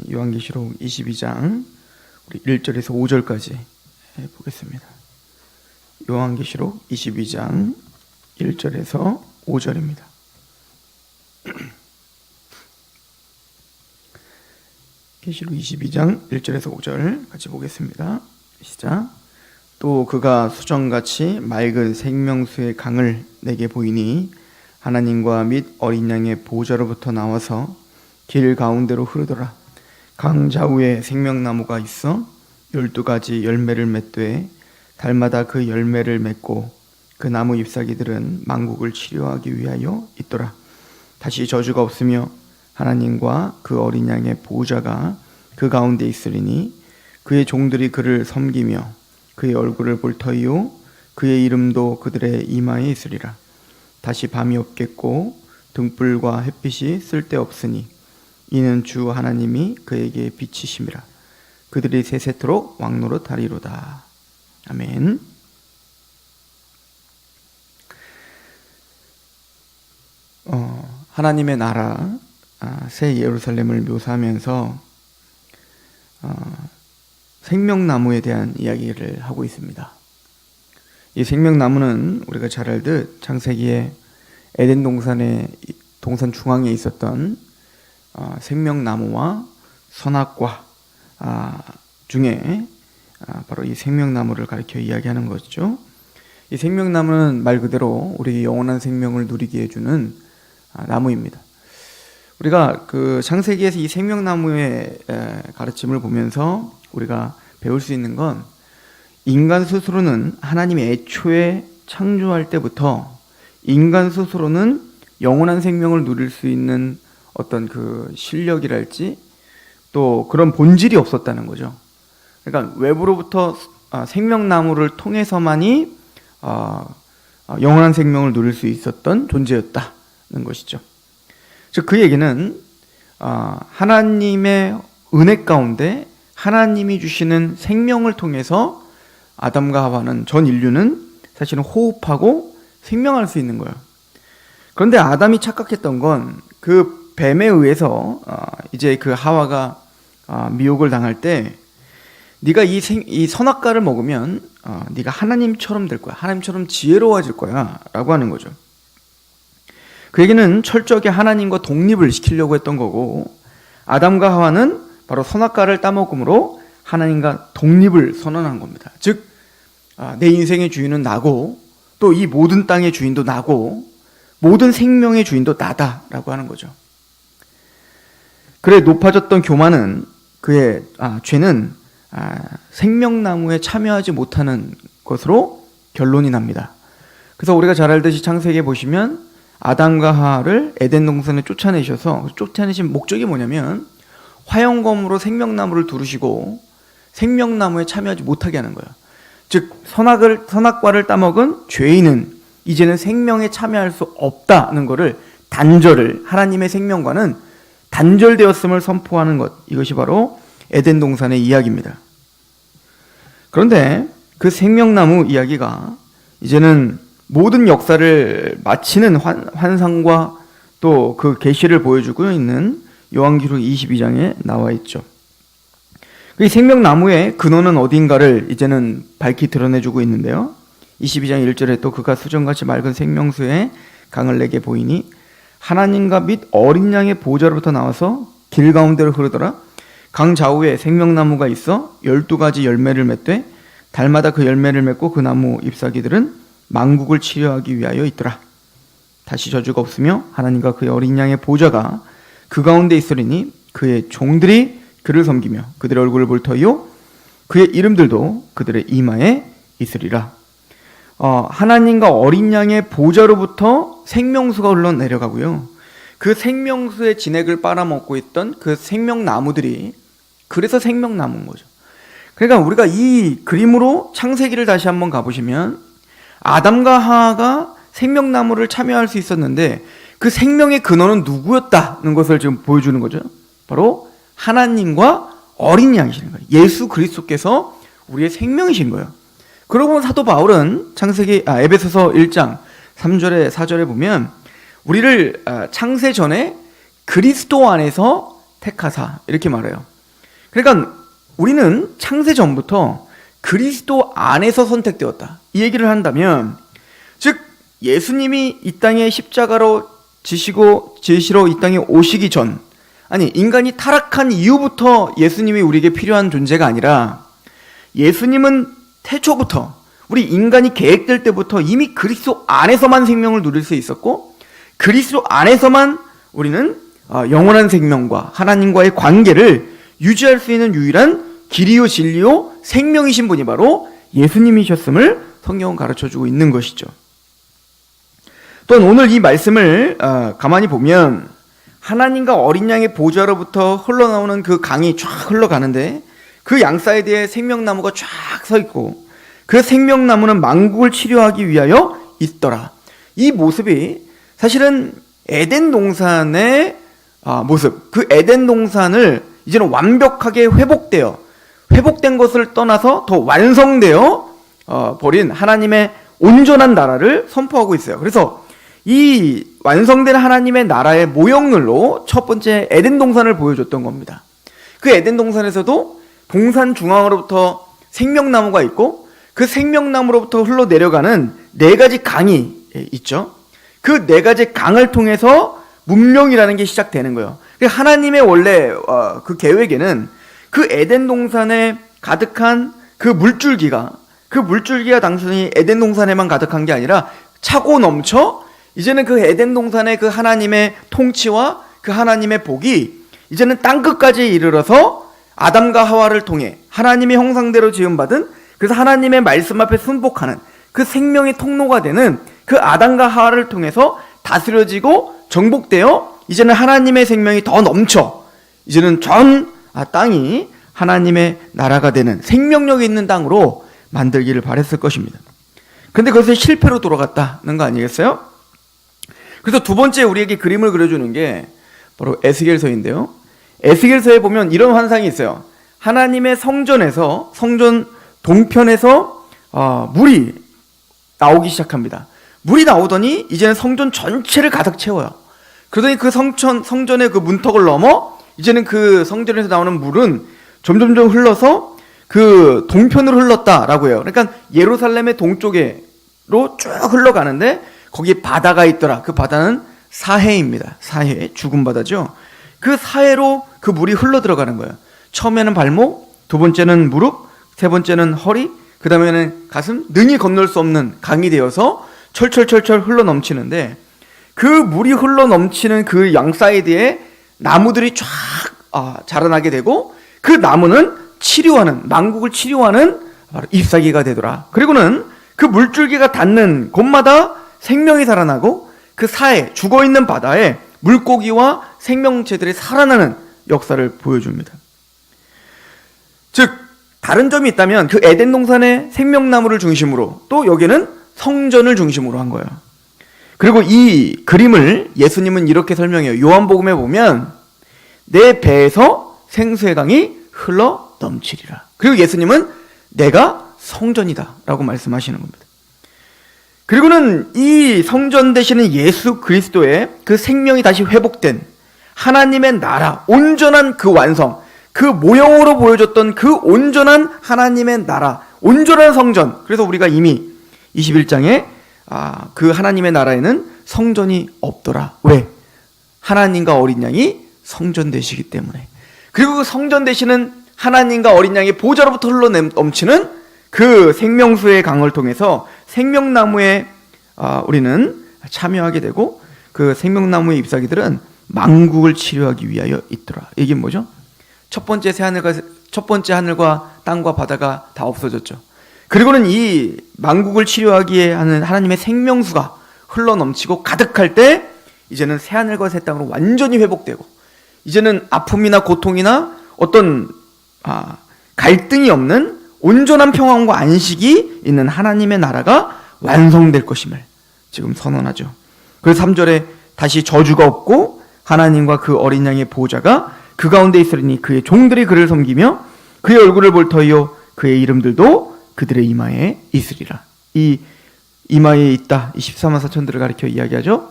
요한계시록 22장 우리 1절에서 5절까지 보겠습니다. 요한계시록 22장 1절에서 5절입니다. 계시록 22장 1절에서 5절 같이 보겠습니다. 시작. 또 그가 수정같이 맑은 생명수의 강을 내게 보이니 하나님과 및 어린 양의 보좌로부터 나와서 길 가운데로 흐르더라. 강 좌우에 생명나무가 있어 12가지 열매를 맺되 달마다 그 열매를 맺고 그 나무 잎사귀들은 만국을 치료하기 위하여 있더라. 다시 저주가 없으며 하나님과 그 어린 양의 보좌가 그 가운데 있으리니 그의 종들이 그를 섬기며 그의 얼굴을 볼 터이요 그의 이름도 그들의 이마에 있으리라. 다시 밤이 없겠고 등불과 햇빛이 쓸데없으니 이는 주 하나님이 그에게 빛이심이라. 그들이 세세토록 왕노릇하리로다. 아멘. 하나님의 나라 새 예루살렘을 묘사하면서 생명나무에 대한 이야기를 하고 있습니다. 이 생명나무는 우리가 잘 알듯 창세기에 에덴 동산 중앙에 있었던 생명나무와 선악과 중에 바로 이 생명나무를 가리켜 이야기하는 것이죠. 이 생명나무는 말 그대로 우리에게 영원한 생명을 누리게 해주는 나무입니다. 우리가 그 창세기에서 이 생명나무의 가르침을 보면서 우리가 배울 수 있는 건 인간 스스로는 하나님이 애초에 창조할 때부터 인간 스스로는 영원한 생명을 누릴 수 있는 어떤 그 실력이랄지 또 그런 본질이 없었다는 거죠. 그러니까 외부로부터 생명나무를 통해서만이 영원한 생명을 누릴 수 있었던 존재였다는 것이죠. 즉 그 얘기는 하나님의 은혜 가운데 하나님이 주시는 생명을 통해서 아담과 하와는 전 인류는 사실은 호흡하고 생명할 수 있는 거예요. 그런데 아담이 착각했던 건 그 뱀에 의해서 이제 그 하와가 미혹을 당할 때 네가 이 선악과를 먹으면 네가 하나님처럼 될 거야. 하나님처럼 지혜로워질 거야 라고 하는 거죠. 그 얘기는 철저하게 하나님과 독립을 시키려고 했던 거고 아담과 하와는 바로 선악과를 따먹음으로 하나님과 독립을 선언한 겁니다. 즉 내 인생의 주인은 나고 또 이 모든 땅의 주인도 나고 모든 생명의 주인도 나다라고 하는 거죠. 그래 높아졌던 교만은 그의 죄는 생명나무에 참여하지 못하는 것으로 결론이 납니다. 그래서 우리가 잘 알듯이 창세기에 보시면 아담과 하와를 에덴 동산에 쫓아내셔서 쫓아내신 목적이 뭐냐면 화영검으로 생명나무를 두르시고 생명나무에 참여하지 못하게 하는 거예요. 즉 선악과를 따먹은 죄인은 이제는 생명에 참여할 수 없다는 것을 하나님의 생명과는 단절되었음을 선포하는 것, 이것이 바로 에덴 동산의 이야기입니다. 그런데 그 생명나무 이야기가 이제는 모든 역사를 마치는 환상과 또 그 계시를 보여주고 있는 요한계시록 22장에 나와 있죠. 이 생명나무의 근원은 어딘가를 이제는 밝히 드러내주고 있는데요. 22장 1절에 또 그가 수정같이 맑은 생명수의 강을 내게 보이니 하나님과 및 어린 양의 보좌로부터 나와서 길 가운데로 흐르더라. 강 좌우에 생명나무가 있어 12가지 열매를 맺되 달마다 그 열매를 맺고 그 나무 잎사귀들은 만국을 치료하기 위하여 있더라. 다시 저주가 없으며 하나님과 그의 어린 양의 보좌가 그 가운데 있으리니 그의 종들이 그를 섬기며 그들의 얼굴을 볼 터이요 그의 이름들도 그들의 이마에 있으리라. 하나님과 어린 양의 보좌로부터 생명수가 흘러내려가고요. 그 생명수의 진액을 빨아먹고 있던 그 생명나무들이 그래서 생명나무인 거죠. 그러니까 우리가 이 그림으로 창세기를 다시 한번 가보시면 아담과 하와가 생명나무를 참여할 수 있었는데 그 생명의 근원은 누구였다는 것을 지금 보여주는 거죠. 바로 하나님과 어린 양이시는 거예요. 예수 그리스도께서 우리의 생명이신 거예요. 그러고 보면 사도 바울은 에베소서 1장 3절에 4절에 보면 우리를 창세 전에 그리스도 안에서 택하사 이렇게 말해요. 그러니까 우리는 창세 전부터 그리스도 안에서 선택되었다. 이 얘기를 한다면, 즉 예수님이 이 땅에 십자가로 지시로 이 땅에 오시기 전, 아니 인간이 타락한 이후부터 예수님이 우리에게 필요한 존재가 아니라, 예수님은 태초부터, 우리 인간이 계획될 때부터 이미 그리스도 안에서만 생명을 누릴 수 있었고, 그리스도 안에서만 우리는 영원한 생명과 하나님과의 관계를 유지할 수 있는 유일한 길이요 진리요 생명이신 분이 바로 예수님이셨음을 성경은 가르쳐주고 있는 것이죠. 또한 오늘 이 말씀을 가만히 보면 하나님과 어린 양의 보좌로부터 흘러나오는 그 강이 쫙 흘러가는데, 그 양 사이드에 생명나무가 쫙 서 있고, 그 생명나무는 만국을 치료하기 위하여 있더라. 이 모습이 사실은 에덴 동산의 모습, 그 에덴 동산을 이제는 완벽하게 회복된 것을 떠나서 더 완성되어 버린 하나님의 온전한 나라를 선포하고 있어요. 그래서 이 완성된 하나님의 나라의 모형물로 첫 번째 에덴 동산을 보여줬던 겁니다. 그 에덴 동산에서도 동산 중앙으로부터 생명나무가 있고, 그 생명나무로부터 흘러내려가는 4가지 강이 있죠. 그 4가지 강을 통해서 문명이라는 게 시작되는 거예요. 하나님의 원래 그 계획에는 그 에덴 동산에 가득한 그 물줄기가 단순히 에덴 동산에만 가득한 게 아니라 차고 넘쳐 이제는 그 에덴 동산의 그 하나님의 통치와 그 하나님의 복이 이제는 땅끝까지 이르러서 아담과 하와를 통해 하나님의 형상대로 지음받은, 그래서 하나님의 말씀 앞에 순복하는 그 생명의 통로가 되는 그 아담과 하와를 통해서 다스려지고 정복되어 이제는 하나님의 생명이 더 넘쳐 이제는 전 땅이 하나님의 나라가 되는 생명력이 있는 땅으로 만들기를 바랬을 것입니다. 그런데 그것이 실패로 돌아갔다는 거 아니겠어요? 그래서 두 번째 우리에게 그림을 그려주는 게 바로 에스겔서인데요. 에스겔서에 보면 이런 환상이 있어요. 하나님의 성전에서, 성전 동편에서 물이 나오기 시작합니다. 물이 나오더니 이제는 성전 전체를 가득 채워요. 그러더니 그 성전의 그 문턱을 넘어 이제는 그 성전에서 나오는 물은 점점점 흘러서 그 동편으로 흘렀다라고 해요. 그러니까 예루살렘의 동쪽으로 쭉 흘러가는데 거기에 바다가 있더라. 그 바다는 사해입니다. 사해, 죽은 바다죠. 그 사해로 그 물이 흘러 들어가는 거예요. 처음에는 발목, 두 번째는 무릎, 세 번째는 허리, 그 다음에는 가슴, 능히 건널 수 없는 강이 되어서 철철철철 흘러 넘치는데, 그 물이 흘러 넘치는 그 양 사이드에 나무들이 쫙 자라나게 되고, 그 나무는 치료하는, 만국을 치료하는 바로 잎사귀가 되더라. 그리고는 그 물줄기가 닿는 곳마다 생명이 살아나고, 그 사해, 죽어있는 바다에 물고기와 생명체들이 살아나는 역사를 보여줍니다. 즉 다른 점이 있다면 그 에덴 동산의 생명나무를 중심으로, 또 여기는 성전을 중심으로 한 거예요. 그리고 이 그림을 예수님은 이렇게 설명해요. 요한복음에 보면 내 배에서 생수의 강이 흘러 넘치리라. 그리고 예수님은 내가 성전이다 라고 말씀하시는 겁니다. 그리고는 이 성전 되시는 예수 그리스도의 그 생명이 다시 회복된 하나님의 나라, 온전한 그 완성, 그 모형으로 보여줬던 그 온전한 하나님의 나라, 온전한 성전. 그래서 우리가 이미 21장에 그 하나님의 나라에는 성전이 없더라. 왜? 하나님과 어린 양이 성전 되시기 때문에. 그리고 그 성전 되시는 하나님과 어린 양의 보좌로부터 흘러 넘치는 그 생명수의 강을 통해서 생명나무에 우리는 참여하게 되고, 그 생명나무의 잎사귀들은 만국을 치료하기 위하여 있더라. 이게 뭐죠? 첫 번째 하늘과 땅과 바다가 다 없어졌죠. 그리고는 이 만국을 치료하기에 하는 하나님의 생명수가 흘러 넘치고 가득할 때 이제는 새 하늘과 새 땅으로 완전히 회복되고, 이제는 아픔이나 고통이나 어떤 갈등이 없는 온전한 평안과 안식이 있는 하나님의 나라가 완성될 것임을 지금 선언하죠. 그래서 3절에 다시 저주가 없고 하나님과 그 어린 양의 보호자가 그 가운데 있으리니 그의 종들이 그를 섬기며 그의 얼굴을 볼 터이요 그의 이름들도 그들의 이마에 있으리라. 이 이마에 있다, 이 14만 4천들을 가리켜 이야기하죠.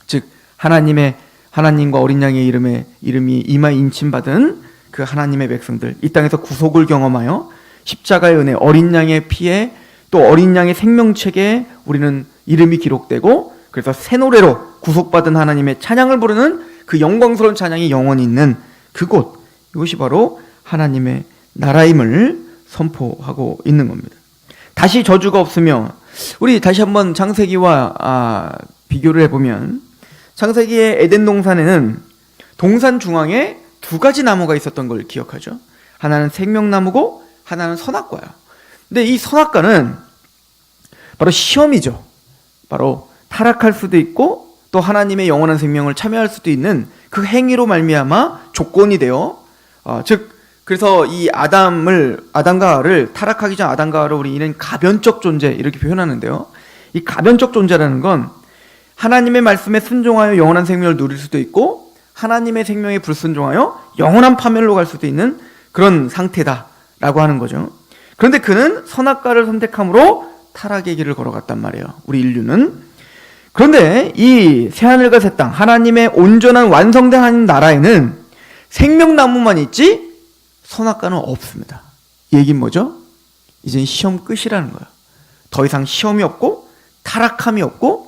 즉 하나님의 하나님과 어린 양의 이름이 이마에 인침받은 그 하나님의 백성들, 이 땅에서 구속을 경험하여 십자가의 은혜, 어린 양의 피에 또 어린 양의 생명책에 우리는 이름이 기록되고, 그래서 새 노래로 구속받은 하나님의 찬양을 부르는 그 영광스러운 찬양이 영원히 있는 그곳, 이것이 바로 하나님의 나라임을 선포하고 있는 겁니다. 다시 저주가 없으며, 우리 다시 한번 창세기와 비교를 해보면, 창세기의 에덴 동산에는 동산 중앙에 두 가지 나무가 있었던 걸 기억하죠. 하나는 생명나무고 하나는 선악과예요. 근데 이 선악과는 바로 시험이죠. 바로 타락할 수도 있고 또 하나님의 영원한 생명을 참여할 수도 있는 그 행위로 말미암아 조건이 되어, 그래서 이 아담과 하와를, 타락하기 전 아담과 하와를 우리는 가변적 존재 이렇게 표현하는데요. 이 가변적 존재라는 건 하나님의 말씀에 순종하여 영원한 생명을 누릴 수도 있고, 하나님의 생명에 불순종하여 영원한 파멸로 갈 수도 있는 그런 상태다라고 하는 거죠. 그런데 그는 선악과를 선택함으로 타락의 길을 걸어갔단 말이에요, 우리 인류는. 그런데 이 새하늘과 새 땅, 하나님의 온전한 완성된 하나님 나라에는 생명나무만 있지 선악과는 없습니다. 이 얘기는 뭐죠? 이젠 시험 끝이라는 거예요. 더 이상 시험이 없고 타락함이 없고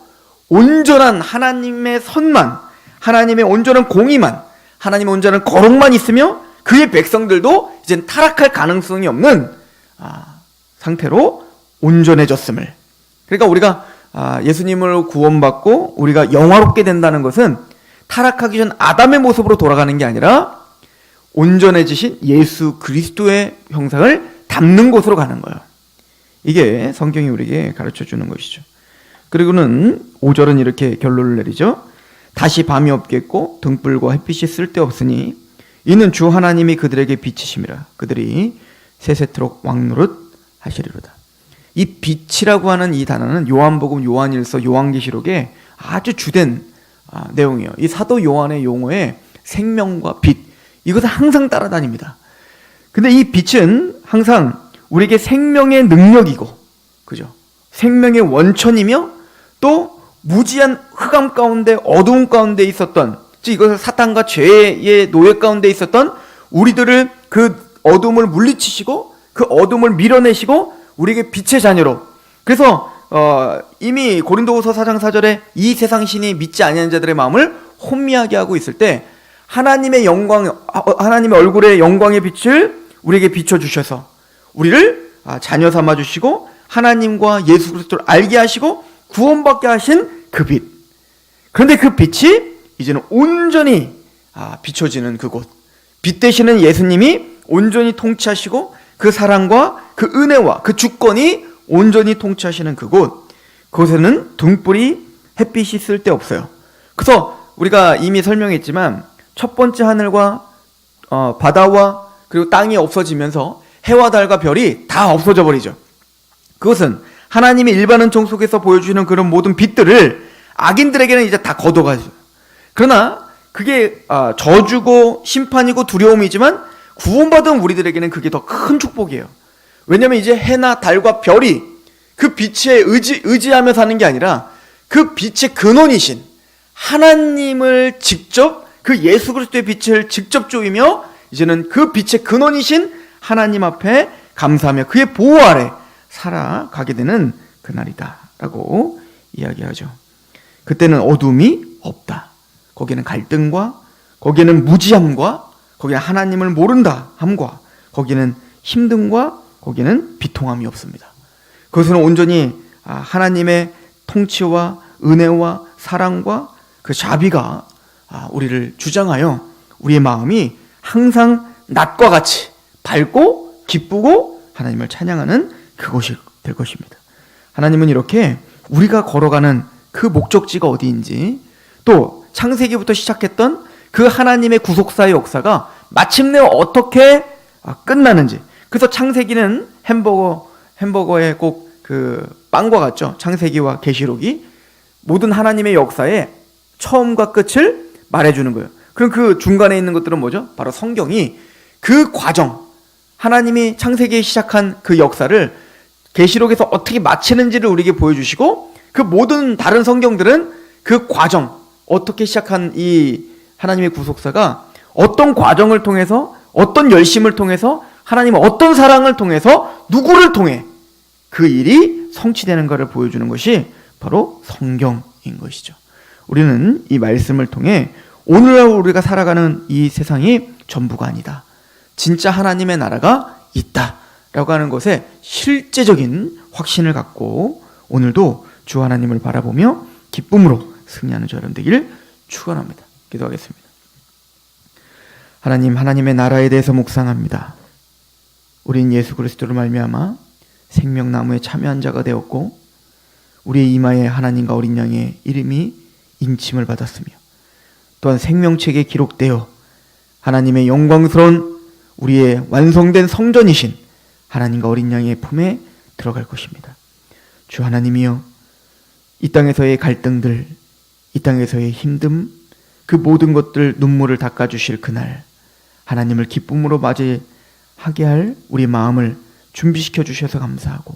온전한 하나님의 선만, 하나님의 온전한 공의만, 하나님의 온전한 거룩만 있으며 그의 백성들도 이젠 타락할 가능성이 없는 상태로 온전해졌음을. 그러니까 우리가 예수님을 구원받고 우리가 영화롭게 된다는 것은 타락하기 전 아담의 모습으로 돌아가는 게 아니라 온전해지신 예수 그리스도의 형상을 담는 곳으로 가는 거예요. 이게 성경이 우리에게 가르쳐주는 것이죠. 그리고는 5절은 이렇게 결론을 내리죠. 다시 밤이 없겠고 등불과 햇빛이 쓸데없으니 이는 주 하나님이 그들에게 빛이심이라. 그들이 세세토록 왕노릇 하시리로다. 이 빛이라고 하는 이 단어는 요한복음, 요한일서, 요한계시록의 아주 주된 내용이에요. 이 사도 요한의 용어에 생명과 빛, 이것은 항상 따라다닙니다. 근데 이 빛은 항상 우리에게 생명의 능력이고, 그죠? 생명의 원천이며 또 무지한 흑암 가운데, 어두움 가운데 있었던, 즉 이것을 사탄과 죄의 노예 가운데 있었던 우리들을, 그 어둠을 물리치시고 그 어둠을 밀어내시고 우리에게 빛의 자녀로. 그래서 이미 고린도후서 4장 4절에 이 세상 신이 믿지 아니하는 자들의 마음을 혼미하게 하고 있을 때 하나님의 영광, 하나님의 얼굴의 영광의 빛을 우리에게 비춰주셔서 우리를 자녀 삼아 주시고 하나님과 예수 그리스도를 알게 하시고 구원받게 하신 그 빛. 그런데 그 빛이 이제는 온전히 비춰지는 그곳, 빛 되시는 예수님이 온전히 통치하시고 그 사랑과 그 은혜와 그 주권이 온전히 통치하시는 그곳, 그곳에는 등불이 햇빛이 쓸데없어요. 그래서 우리가 이미 설명했지만 첫 번째 하늘과 바다와 그리고 땅이 없어지면서 해와 달과 별이 다 없어져 버리죠. 그것은 하나님의 일반 은총 속에서 보여주시는 그런 모든 빛들을 악인들에게는 이제 다 거둬가죠. 그러나 그게 저주고 심판이고 두려움이지만 구원받은 우리들에게는 그게 더 큰 축복이에요. 왜냐하면 이제 해나 달과 별이 그 빛에 의지하며 사는 게 아니라 그 빛의 근원이신 하나님을 직접, 그 예수 그리스도의 빛을 직접 쪼이며 이제는 그 빛의 근원이신 하나님 앞에 감사하며 그의 보호 아래 살아가게 되는 그날이다 라고 이야기하죠. 그때는 어둠이 없다. 거기에는 갈등과, 거기에는 무지함과, 거기에는 하나님을 모른다 함과, 거기에는 힘듦과, 거기에는 비통함이 없습니다. 그것은 온전히 하나님의 통치와 은혜와 사랑과 그 자비가 우리를 주장하여 우리의 마음이 항상 낮과 같이 밝고 기쁘고 하나님을 찬양하는 그곳이 될 것입니다. 하나님은 이렇게 우리가 걸어가는 그 목적지가 어디인지, 또 창세기부터 시작했던 그 하나님의 구속사의 역사가 마침내 어떻게 끝나는지. 그래서 창세기는 햄버거의 꼭 그 빵과 같죠. 창세기와 계시록이 모든 하나님의 역사의 처음과 끝을 말해주는 거예요. 그럼 그 중간에 있는 것들은 뭐죠? 바로 성경이 그 과정, 하나님이 창세기에 시작한 그 역사를 계시록에서 어떻게 마치는지를 우리에게 보여주시고, 그 모든 다른 성경들은 그 과정, 어떻게 시작한 이 하나님의 구속사가 어떤 과정을 통해서, 어떤 열심을 통해서, 하나님의 어떤 사랑을 통해서, 누구를 통해 그 일이 성취되는 것을 보여주는 것이 바로 성경인 것이죠. 우리는 이 말씀을 통해 오늘날 우리가 살아가는 이 세상이 전부가 아니다, 진짜 하나님의 나라가 있다라고 하는 것에 실제적인 확신을 갖고 오늘도 주 하나님을 바라보며 기쁨으로 승리하는 저 여러분 되기를 축원합니다. 기도하겠습니다. 하나님, 하나님의 나라에 대해서 묵상합니다. 우린 예수 그리스도로 말미암아 생명나무에 참여한 자가 되었고 우리의 이마에 하나님과 어린 양의 이름이 인침을 받았으며 또한 생명책에 기록되어 하나님의 영광스러운 우리의 완성된 성전이신 하나님과 어린 양의 품에 들어갈 것입니다. 주 하나님이여, 이 땅에서의 갈등들, 이 땅에서의 힘듦, 그 모든 것들 눈물을 닦아주실 그날 하나님을 기쁨으로 맞이하게 할 우리 마음을 준비시켜 주셔서 감사하고,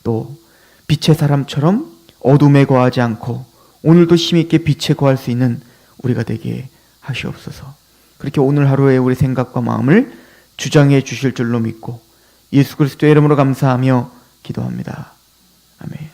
또 빛의 사람처럼 어둠에 거하지 않고 오늘도 힘있게 빛에 거할 수 있는 우리가 되게 하시옵소서. 그렇게 오늘 하루에 우리 생각과 마음을 주장해 주실 줄로 믿고 예수 그리스도의 이름으로 감사하며 기도합니다. 아멘.